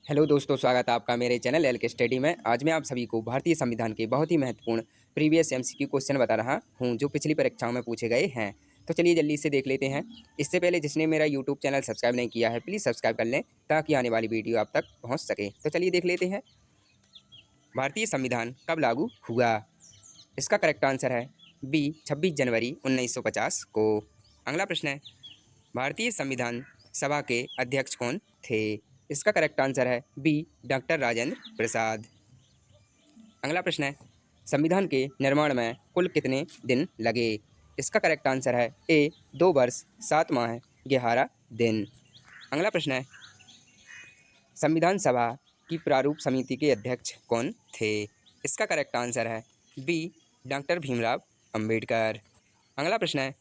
Hello दोस्तों, स्वागत है आपका मेरे चैनल एल के स्टडी में। आज मैं आप सभी को भारतीय संविधान के बहुत ही महत्वपूर्ण प्रीवियस एमसीक्यू क्वेश्चन बता रहा हूं जो पिछली परीक्षाओं में पूछे गए हैं। तो चलिए जल्दी से देख लेते हैं। इससे पहले जिसने मेरा यूट्यूब चैनल सब्सक्राइब नहीं किया है प्लीज़ सब्सक्राइब कर लें ताकि आने वाली वीडियो आप तक पहुँच सके। तो चलिए देख लेते हैं। भारतीय संविधान कब लागू हुआ? इसका करेक्ट आंसर है बी 26 जनवरी 1950 को। अगला प्रश्न है, भारतीय संविधान सभा के अध्यक्ष कौन थे? इसका करेक्ट आंसर है बी डॉक्टर राजेंद्र प्रसाद। अगला प्रश्न है, संविधान के निर्माण में कुल कितने दिन लगे? इसका करेक्ट आंसर है ए 2 वर्ष 7 माह 11 दिन। अगला प्रश्न है, संविधान सभा की प्रारूप समिति के अध्यक्ष कौन थे? इसका करेक्ट आंसर है बी डॉक्टर भीमराव अंबेडकर। अगला प्रश्न है,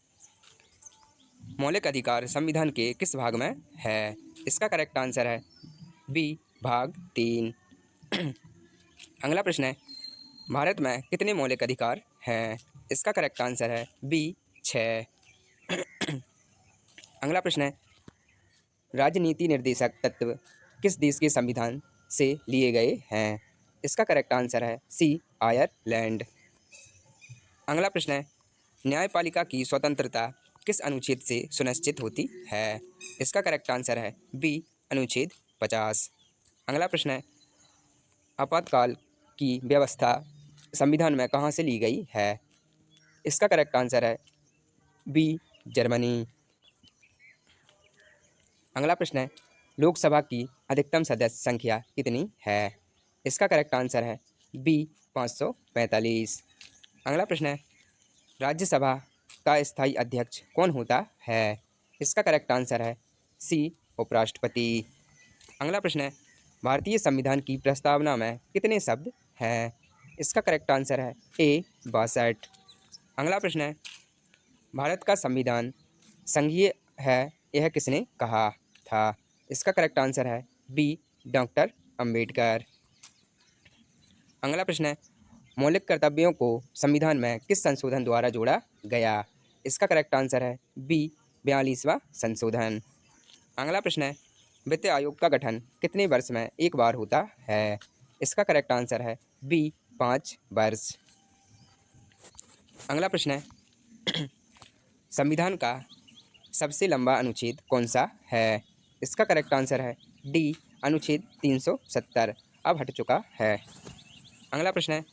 मौलिक अधिकार संविधान के किस भाग में है? इसका करेक्ट आंसर है बी भाग 3। अगला प्रश्न है, भारत में कितने मौलिक अधिकार हैं? इसका करेक्ट आंसर है बी 6। अगला प्रश्न है, राजनीति निर्देशक तत्व किस देश के संविधान से लिए गए हैं? इसका करेक्ट आंसर है सी आयरलैंड। अगला प्रश्न है, न्यायपालिका की स्वतंत्रता किस अनुच्छेद से सुनिश्चित होती है? इसका करेक्ट आंसर है बी अनुच्छेद 50। अगला प्रश्न है, आपातकाल की व्यवस्था संविधान में कहाँ से ली गई है? इसका करेक्ट आंसर है बी जर्मनी। अगला प्रश्न है, लोकसभा की अधिकतम सदस्य संख्या कितनी है? इसका करेक्ट आंसर है बी 545। अगला प्रश्न है, राज्यसभा का स्थायी अध्यक्ष कौन होता है? इसका करेक्ट आंसर है सी उपराष्ट्रपति। अगला प्रश्न है, भारतीय संविधान की प्रस्तावना में कितने शब्द हैं? इसका करेक्ट आंसर है ए 62। अगला प्रश्न है, भारत का संविधान संघीय है यह किसने कहा था? इसका करेक्ट आंसर है बी डॉक्टर अंबेडकर। अगला प्रश्न है, मौलिक कर्तव्यों को संविधान में किस संशोधन द्वारा जोड़ा गया? इसका करेक्ट आंसर है बी 42वां संशोधन। अगला प्रश्न है, वित्त आयोग का गठन कितने वर्ष में एक बार होता है? इसका करेक्ट आंसर है बी 5 वर्ष। अगला प्रश्न है, संविधान का सबसे लंबा अनुच्छेद कौन सा है? इसका करेक्ट आंसर है डी अनुच्छेद 370, अब हट चुका है। अगला प्रश्न है,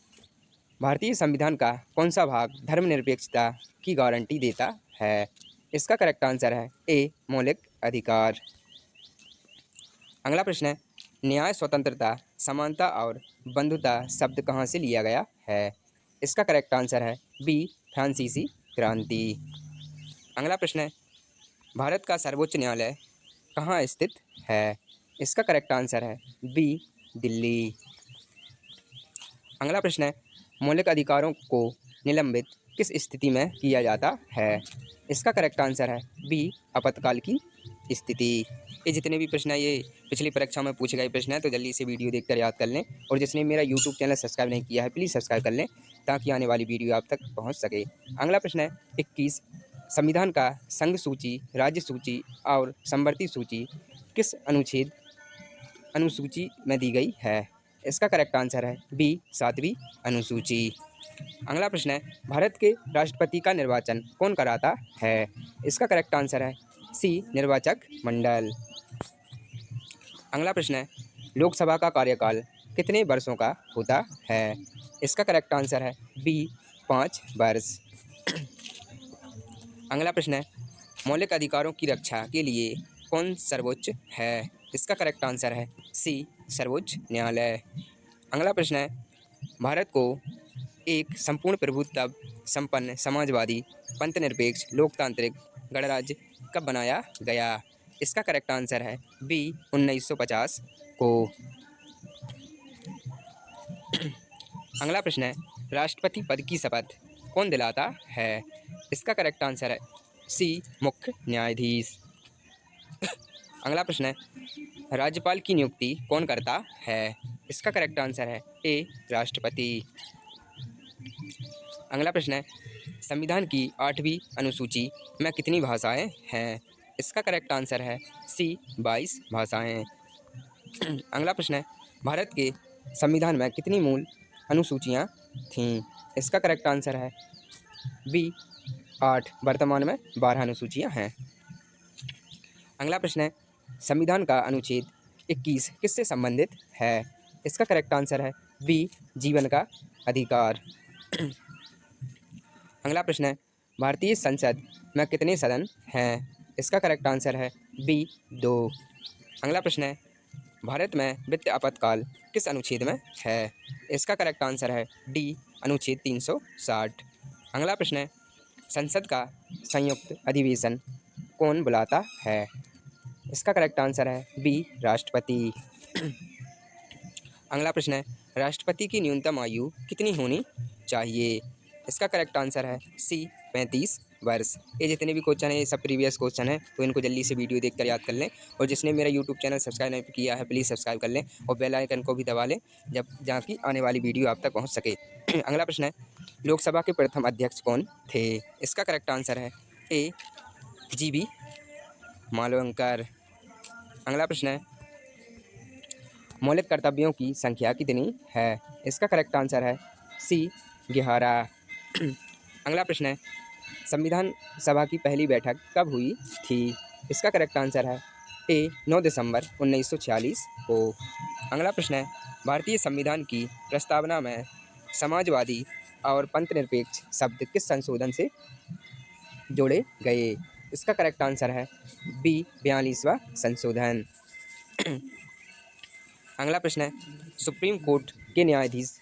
भारतीय संविधान का कौन सा भाग धर्मनिरपेक्षता की गारंटी देता है? इसका करेक्ट आंसर है ए मौलिक अधिकार। अगला प्रश्न है, न्याय, स्वतंत्रता, समानता और बंधुता शब्द कहाँ से लिया गया है? इसका करेक्ट आंसर है बी फ्रांसीसी क्रांति। अगला प्रश्न है, भारत का सर्वोच्च न्यायालय कहाँ स्थित है? इसका करेक्ट आंसर है बी दिल्ली। अगला प्रश्न है, मौलिक अधिकारों को निलंबित किस स्थिति में किया जाता है? इसका करेक्ट आंसर है बी आपातकाल की स्थिति। ये जितने भी प्रश्न हैं ये पिछली परीक्षाओं में पूछे गए प्रश्न हैं, तो जल्दी से वीडियो देखकर याद कर लें। और जिसने मेरा यूट्यूब चैनल सब्सक्राइब नहीं किया है प्लीज़ सब्सक्राइब कर लें ताकि आने वाली वीडियो आप तक पहुँच सके। अगला प्रश्न है 21, संविधान का संघ सूची, राज्य सूची और समवर्ती सूची किस अनुसूची में दी गई है? इसका करेक्ट आंसर है बी 7वीं अनुसूची। अगला प्रश्न है, भारत के राष्ट्रपति का निर्वाचन कौन कराता है? इसका करेक्ट आंसर है सी निर्वाचक मंडल। अगला प्रश्न है, लोकसभा का कार्यकाल कितने वर्षों का होता है? इसका करेक्ट आंसर है बी 5 वर्ष। अगला प्रश्न है, मौलिक अधिकारों की रक्षा के लिए कौन सर्वोच्च है? इसका करेक्ट आंसर है सी सर्वोच्च न्यायालय। अगला प्रश्न है, भारत को एक संपूर्ण प्रभुत्व संपन्न समाजवादी पंथनिरपेक्ष लोकतांत्रिक गणराज्य कब बनाया गया? इसका करेक्ट आंसर है बी 1950 को। अगला प्रश्न है, राष्ट्रपति पद की शपथ कौन दिलाता है? इसका करेक्ट आंसर है सी मुख्य न्यायाधीश। अगला प्रश्न है, राज्यपाल की नियुक्ति कौन करता है? इसका करेक्ट आंसर है ए राष्ट्रपति। अगला प्रश्न है, संविधान की 8वीं अनुसूची में कितनी भाषाएं हैं? इसका करेक्ट आंसर है सी 22 भाषाएं। अगला प्रश्न है, भारत के संविधान में कितनी मूल अनुसूचियाँ थीं? इसका करेक्ट आंसर है बी 8। वर्तमान में 12 अनुसूचियाँ हैं। अगला प्रश्न है, संविधान का अनुच्छेद 21 किससे संबंधित है? इसका करेक्ट आंसर है बी जीवन का अधिकार। अगला प्रश्न है, भारतीय संसद में कितने सदन हैं? इसका करेक्ट आंसर है बी 2। अगला प्रश्न है, भारत में वित्त आपातकाल किस अनुच्छेद में है? इसका करेक्ट आंसर है डी अनुच्छेद 360। अगला प्रश्न है, संसद का संयुक्त अधिवेशन कौन बुलाता है? इसका करेक्ट आंसर है बी राष्ट्रपति। अगला प्रश्न है, राष्ट्रपति की न्यूनतम आयु कितनी होनी चाहिए? इसका करेक्ट आंसर है सी 35 वर्ष। ये जितने भी क्वेश्चन हैं ये सब प्रीवियस क्वेश्चन हैं, तो इनको जल्दी से वीडियो देखकर याद कर लें। और जिसने मेरा यूट्यूब चैनल सब्सक्राइब नहीं किया है प्लीज़ सब्सक्राइब कर लें और बेल आइकन को भी दबा लें जब जहाँ की आने वाली वीडियो आप तक पहुँच सके। अगला प्रश्न है, लोकसभा के प्रथम अध्यक्ष कौन थे? इसका करेक्ट आंसर है ए GB मालवंकर। अगला प्रश्न है, मौलिक कर्तव्यों की संख्या कितनी है? इसका करेक्ट आंसर है सी 11। अगला प्रश्न है, संविधान सभा की पहली बैठक कब हुई थी? इसका करेक्ट आंसर है ए 9 दिसंबर 1946 को। अगला प्रश्न है, भारतीय संविधान की प्रस्तावना में समाजवादी और पंथनिरपेक्ष शब्द किस संशोधन से जोड़े गए? इसका करेक्ट आंसर है बी 42वां संशोधन। अगला प्रश्न है, सुप्रीम कोर्ट के न्यायाधीश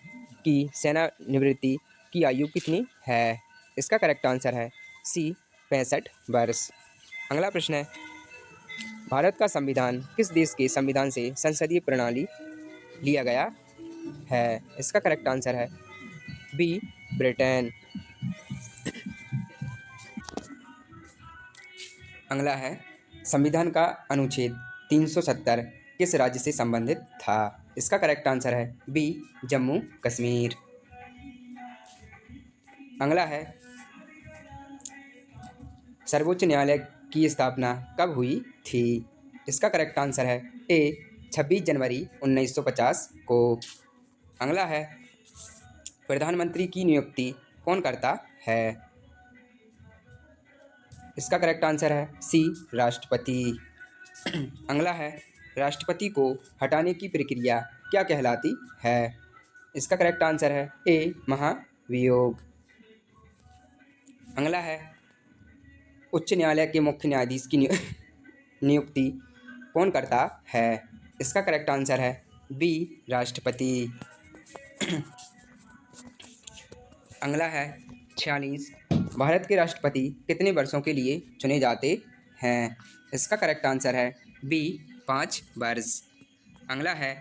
की सेवानिवृत्ति की आयु कितनी है? इसका करेक्ट आंसर है सी 65 वर्ष। अगला प्रश्न है, भारत का संविधान किस देश के संविधान से संसदीय प्रणाली लिया गया है? इसका करेक्ट आंसर है बी ब्रिटेन। अगला है, संविधान का अनुच्छेद 370 किस राज्य से संबंधित था? इसका करेक्ट आंसर है बी जम्मू कश्मीर। अगला है, सर्वोच्च न्यायालय की स्थापना कब हुई थी? इसका करेक्ट आंसर है ए 26 जनवरी 1950 को। अगला है, प्रधानमंत्री की नियुक्ति कौन करता है? इसका करेक्ट आंसर है सी राष्ट्रपति। अगला है, राष्ट्रपति को हटाने की प्रक्रिया क्या कहलाती है? इसका करेक्ट आंसर है ए महाभियोग। अगला है, उच्च न्यायालय के मुख्य न्यायाधीश की नियुक्ति कौन करता है? इसका करेक्ट आंसर है बी राष्ट्रपति। अगला है 46, भारत के राष्ट्रपति कितने वर्षों के लिए चुने जाते हैं? इसका करेक्ट आंसर है बी 5 वर्ष। अगला है,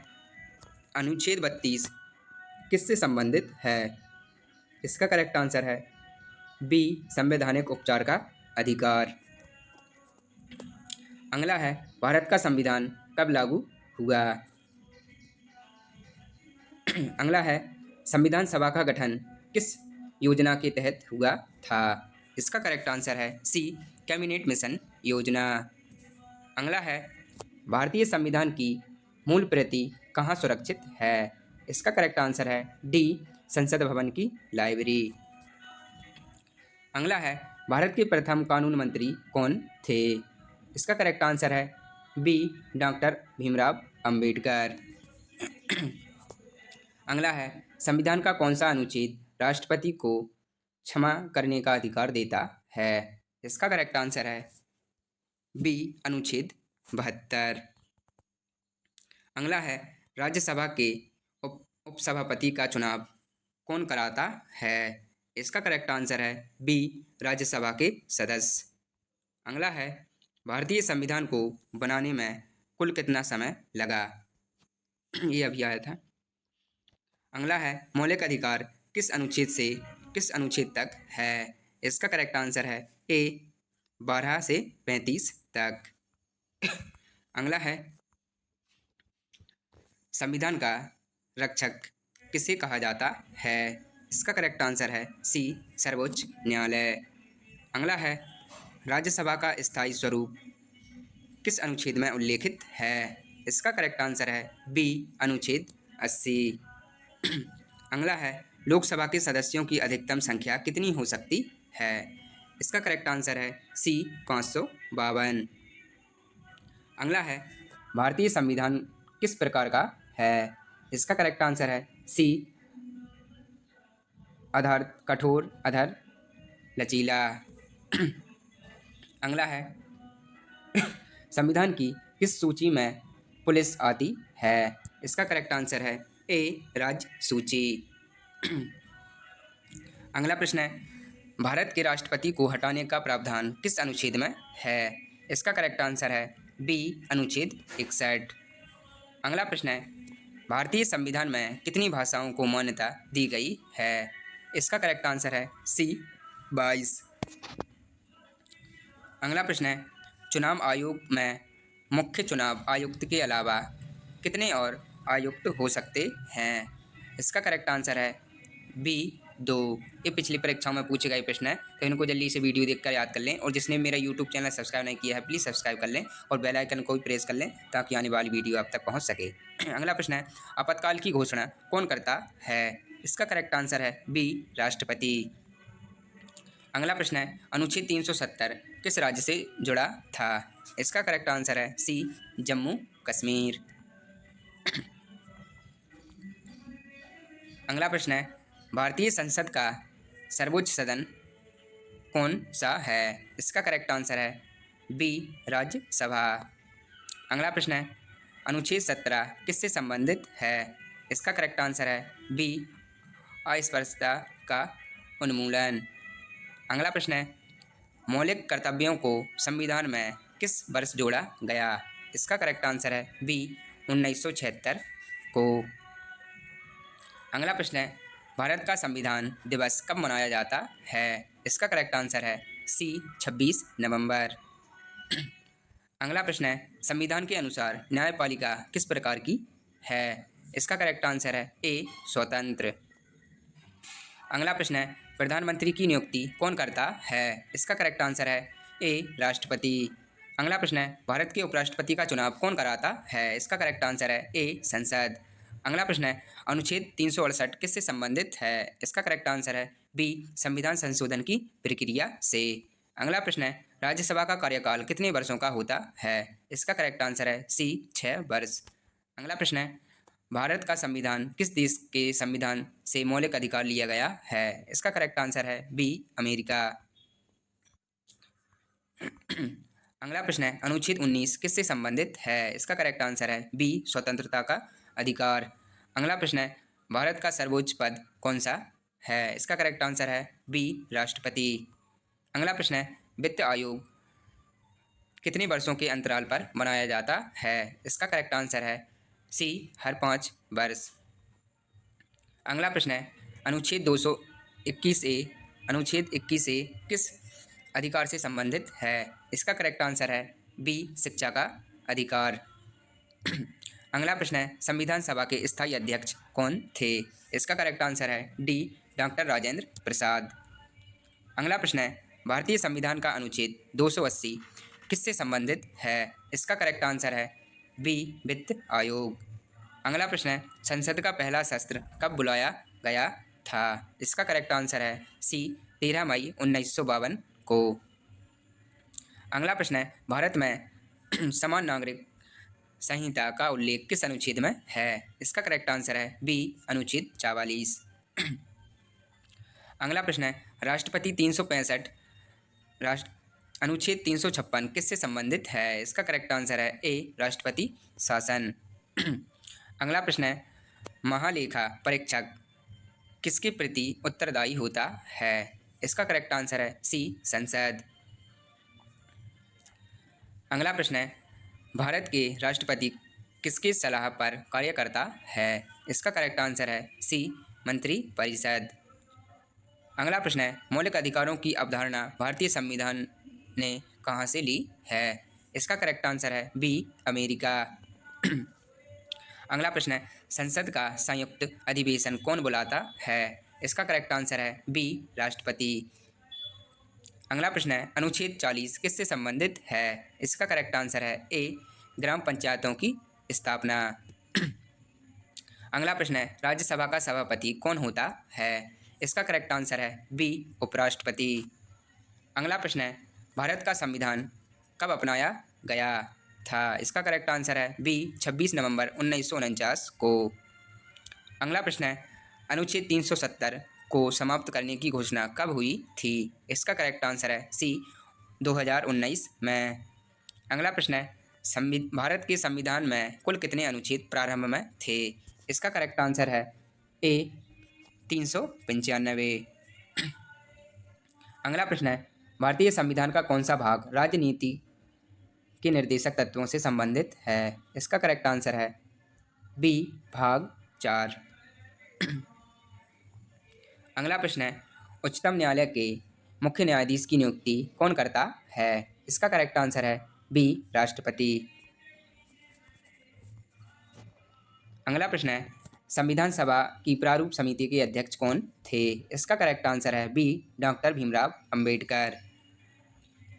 अनुच्छेद 32 किससे संबंधित है? इसका करेक्ट आंसर है बी संवैधानिक उपचार का अधिकार। अगला है, भारत का संविधान कब लागू हुआ? अगला है, संविधान सभा का गठन किस योजना के तहत हुआ था? इसका करेक्ट आंसर है सी कैबिनेट मिशन योजना। अगला है, भारतीय संविधान की मूल प्रति कहाँ सुरक्षित है? इसका करेक्ट आंसर है डी संसद भवन की लाइब्रेरी। अगला है, भारत के प्रथम कानून मंत्री कौन थे? इसका करेक्ट आंसर है बी डॉक्टर भीमराव अंबेडकर। अगला है, संविधान का कौन सा अनुच्छेद राष्ट्रपति को क्षमा करने का अधिकार देता है? इसका करेक्ट आंसर है बी अनुच्छेद 72। अगला है, राज्यसभा के उपसभापति का चुनाव कौन कराता है? इसका करेक्ट आंसर है बी राज्यसभा के सदस्य। अगला है, भारतीय संविधान को बनाने में कुल कितना समय लगा? ये अभी आया था। अगला है, मौलिक अधिकार किस अनुच्छेद से किस अनुच्छेद तक है? इसका करेक्ट आंसर है ए 12 से 35 तक। अगला है, संविधान का रक्षक किसे कहा जाता है? इसका करेक्ट आंसर है सी सर्वोच्च न्यायालय। अगला है, राज्यसभा का स्थायी स्वरूप किस अनुच्छेद में उल्लेखित है? इसका करेक्ट आंसर है बी अनुच्छेद 80। अगला है लोकसभा के सदस्यों की अधिकतम संख्या कितनी हो सकती है? इसका करेक्ट आंसर है सी 552। अगला है भारतीय संविधान किस प्रकार का है? इसका करेक्ट आंसर है सी अधर कठोर अधर लचीला। अगला है संविधान की किस सूची में पुलिस आती है? इसका करेक्ट आंसर है ए राज्य सूची। अगला प्रश्न है भारत के राष्ट्रपति को हटाने का प्रावधान किस अनुच्छेद में है? इसका करेक्ट आंसर है बी अनुच्छेद 61। अगला प्रश्न है भारतीय संविधान में कितनी भाषाओं को मान्यता दी गई है? इसका करेक्ट आंसर है सी 22। अगला प्रश्न है चुनाव आयोग में मुख्य चुनाव आयुक्त के अलावा कितने और आयुक्त हो सकते हैं? इसका करेक्ट आंसर है बी 2। ये पिछली परीक्षाओं में पूछे गए प्रश्न है, तो इनको जल्दी से वीडियो देखकर याद कर लें। और जिसने मेरा यूट्यूब चैनल सब्सक्राइब नहीं किया है प्लीज़ सब्सक्राइब कर लें और बेल आइकन को भी प्रेस कर लें ताकि आने वाली वीडियो आप तक पहुंच सके। अगला प्रश्न है आपातकाल की घोषणा कौन करता है? इसका करेक्ट आंसर है बी राष्ट्रपति। अगला प्रश्न है अनुच्छेद 370 किस राज्य से जुड़ा था? इसका करेक्ट आंसर है सी जम्मू कश्मीर। अगला प्रश्न है भारतीय संसद का सर्वोच्च सदन कौन सा है? इसका करेक्ट आंसर है बी राज्यसभा। अगला प्रश्न है अनुच्छेद 17 किससे संबंधित है? इसका करेक्ट आंसर है बी अस्पृश्यता का उन्मूलन। अगला प्रश्न है मौलिक कर्तव्यों को संविधान में किस वर्ष जोड़ा गया? इसका करेक्ट आंसर है बी 1976 को। अगला प्रश्न है भारत का संविधान दिवस कब मनाया जाता है? इसका करेक्ट आंसर है सी 26 नवंबर। अगला प्रश्न है संविधान के अनुसार न्यायपालिका किस प्रकार की है? इसका करेक्ट आंसर है ए स्वतंत्र। अगला प्रश्न है प्रधानमंत्री की नियुक्ति कौन करता है? इसका करेक्ट आंसर है ए राष्ट्रपति। अगला प्रश्न है भारत के उपराष्ट्रपति का चुनाव कौन कराता है? इसका करेक्ट आंसर है ए संसद। अगला प्रश्न है अनुच्छेद 368 किससे संबंधित है? इसका करेक्ट आंसर है बी संविधान संशोधन की प्रक्रिया से। अगला प्रश्न है राज्यसभा का कार्यकाल कितने वर्षों का होता है? इसका करेक्ट आंसर है सी 6 वर्ष। अगला प्रश्न है भारत का संविधान किस देश के संविधान से मौलिक अधिकार लिया गया है? इसका करेक्ट आंसर है बी अमेरिका। अगला प्रश्न है अनुच्छेद 19 किससे संबंधित है? इसका करेक्ट आंसर है बी स्वतंत्रता का अधिकार। अगला प्रश्न है भारत का सर्वोच्च पद कौन सा है? इसका करेक्ट आंसर है बी राष्ट्रपति। अगला प्रश्न है वित्त आयोग कितने वर्षों के अंतराल पर बनाया जाता है? इसका करेक्ट आंसर है सी हर 5 वर्ष। अगला प्रश्न है अनुच्छेद 21A किस अधिकार से संबंधित है? इसका करेक्ट आंसर है बी शिक्षा का अधिकार। अगला प्रश्न है संविधान सभा के स्थायी अध्यक्ष कौन थे? इसका करेक्ट आंसर है डी डॉक्टर राजेंद्र प्रसाद। अगला प्रश्न है भारतीय संविधान का अनुच्छेद 280 किससे संबंधित है? इसका करेक्ट आंसर है बी वित्त आयोग। अगला प्रश्न है संसद का पहला सत्र कब बुलाया गया था? इसका करेक्ट आंसर है सी 13 मई 1952 को। अगला प्रश्न है भारत में समान नागरिक संहिता का उल्लेख किस अनुच्छेद में है? इसका करेक्ट आंसर है बी अनुच्छेद 44। अगला प्रश्न है राष्ट्रपति 365 अनुच्छेद 356 किससे संबंधित है? इसका करेक्ट आंसर है ए राष्ट्रपति शासन। अगला प्रश्न है महालेखा परीक्षक किसके प्रति उत्तरदायी होता है? इसका करेक्ट आंसर है सी संसद। अगला प्रश्न है भारत के राष्ट्रपति किसकी सलाह पर कार्य करता है? इसका करेक्ट आंसर है सी मंत्रिपरिषद। अगला प्रश्न है मौलिक अधिकारों की अवधारणा भारतीय संविधान ने कहाँ से ली है? इसका करेक्ट आंसर है बी अमेरिका। अगला प्रश्न है संसद का संयुक्त अधिवेशन कौन बुलाता है? इसका करेक्ट आंसर है बी राष्ट्रपति। अगला प्रश्न है अनुच्छेद 40 किससे संबंधित है? इसका करेक्ट आंसर है ए ग्राम पंचायतों की स्थापना। अगला प्रश्न है, राज्यसभा का सभापति कौन होता है? इसका करेक्ट आंसर है बी, उपराष्ट्रपति। अगला प्रश्न है, भारत का संविधान कब अपनाया गया था? इसका करेक्ट आंसर है बी, 26 नवंबर 1949 को। अगला प्रश्न है, अनुच्छेद 370 को समाप्त करने की घोषणा कब हुई थी? इसका करेक्ट आंसर है सी, 2019 में। अगला प्रश्न है, भारत के संविधान में कुल कितने अनुच्छेद प्रारंभ में थे? इसका करेक्ट आंसर है ए, 395। अगला प्रश्न है, भारतीय संविधान का कौन सा भाग राजनीति के निर्देशक तत्वों से संबंधित है? इसका करेक्ट आंसर है बी, भाग 4। अगला प्रश्न है, उच्चतम न्यायालय के मुख्य न्यायाधीश की नियुक्ति कौन करता है? इसका करेक्ट आंसर है बी, राष्ट्रपति। अगला प्रश्न है, संविधान सभा की प्रारूप समिति के अध्यक्ष कौन थे? इसका करेक्ट आंसर है बी, डॉक्टर भीमराव अंबेडकर।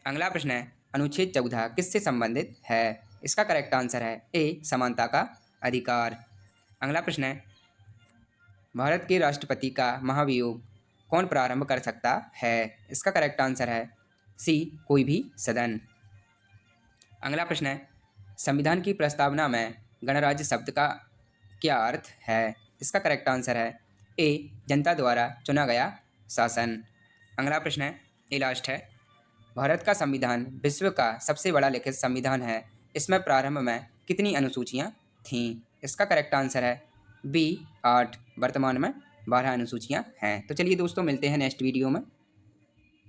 अगला प्रश्न है, अनुच्छेद 14 किससे संबंधित है? इसका करेक्ट आंसर है ए, समानता का अधिकार। अगला प्रश्न है, भारत के राष्ट्रपति का महाभियोग कौन प्रारंभ कर सकता है? इसका करेक्ट आंसर है सी, कोई भी सदन। अगला प्रश्न है, संविधान की प्रस्तावना में गणराज्य शब्द का क्या अर्थ है? इसका करेक्ट आंसर है ए, जनता द्वारा चुना गया शासन। अगला प्रश्न है, ये लास्ट है, भारत का संविधान विश्व का सबसे बड़ा लिखित संविधान है, इसमें प्रारंभ में कितनी अनुसूचियाँ थीं? इसका करेक्ट आंसर है बी, 8। वर्तमान में 12 अनुसूचियाँ हैं। तो चलिए दोस्तों, मिलते हैं नेक्स्ट वीडियो में।